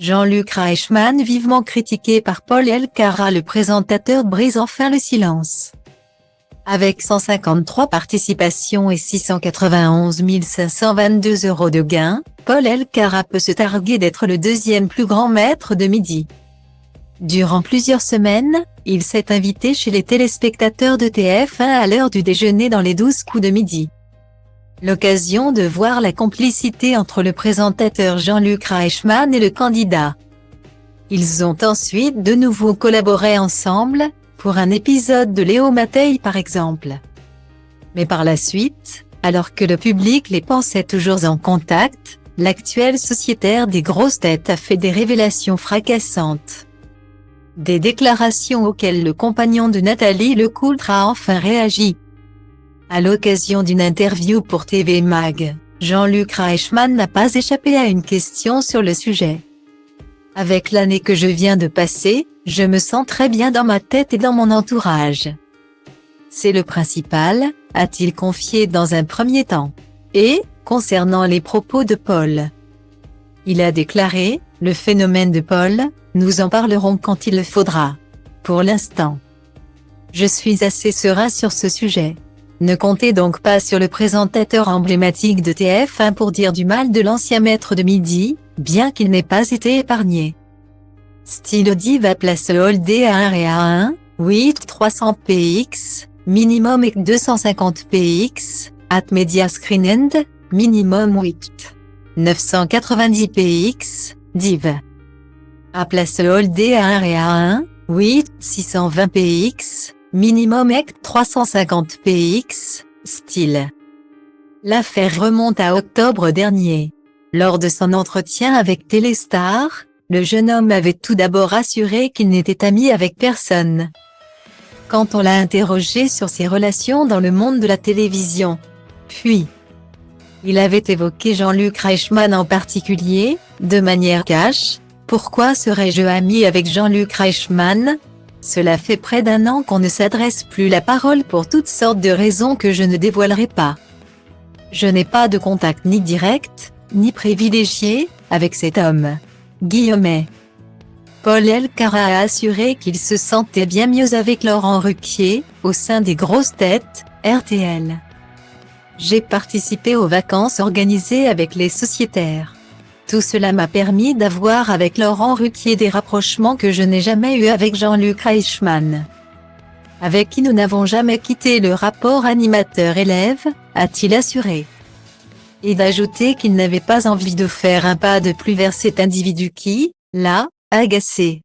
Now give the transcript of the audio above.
Jean-Luc Reichmann vivement critiqué par Paul Elkarat, le présentateur brise enfin le silence. Avec 153 participations et 691 522 € de gains, Paul Elkarat peut se targuer d'être le deuxième plus grand maître de midi. Durant plusieurs semaines, il s'est invité chez les téléspectateurs de TF1 à l'heure du déjeuner dans les 12 coups de midi. L'occasion de voir la complicité entre le présentateur Jean-Luc Reichmann et le candidat. Ils ont ensuite de nouveau collaboré ensemble, pour un épisode de Léo Mattei par exemple. Mais par la suite, alors que le public les pensait toujours en contact, l'actuel sociétaire des grosses têtes a fait des révélations fracassantes. Des déclarations auxquelles le compagnon de Nathalie Lecoultre a enfin réagi. À l'occasion d'une interview pour TV Mag, Jean-Luc Reichmann n'a pas échappé à une question sur le sujet. Avec l'année que je viens de passer, je me sens très bien dans ma tête et dans mon entourage. C'est le principal, a-t-il confié dans un premier temps. Et, concernant les propos de Paul, il a déclaré, le phénomène de Paul, nous en parlerons quand il le faudra. Pour l'instant, je suis assez serein sur ce sujet. Ne comptez donc pas sur le présentateur emblématique de TF1 pour dire du mal de l'ancien maître de midi, bien qu'il n'ait pas été épargné. Style Diva place Holdé à 1 et à 1, 8 300 px, minimum et 250 px, at Media Screen End, minimum 8 990 px, div. À place Holdé à 1 et à 1, 8 620 px, minimum et 350 px, style. L'affaire remonte à octobre dernier. Lors de son entretien avec Téléstar, le jeune homme avait tout d'abord assuré qu'il n'était ami avec personne. Quand on l'a interrogé sur ses relations dans le monde de la télévision, puis il avait évoqué Jean-Luc Reichmann en particulier, de manière cash. Pourquoi serais-je ami avec Jean-Luc Reichmann? Cela fait près d'1 an qu'on ne s'adresse plus la parole pour toutes sortes de raisons que je ne dévoilerai pas. Je n'ai pas de contact ni direct, ni privilégié, avec cet homme. Guillemets. Paul Elkarat a assuré qu'il se sentait bien mieux avec Laurent Ruquier, au sein des grosses têtes, RTL. J'ai participé aux vacances organisées avec les sociétaires. Tout cela m'a permis d'avoir avec Laurent Ruquier des rapprochements que je n'ai jamais eus avec Jean-Luc Reichmann, avec qui nous n'avons jamais quitté le rapport animateur-élève, a-t-il assuré. Et d'ajouter qu'il n'avait pas envie de faire un pas de plus vers cet individu qui, l'a agacé.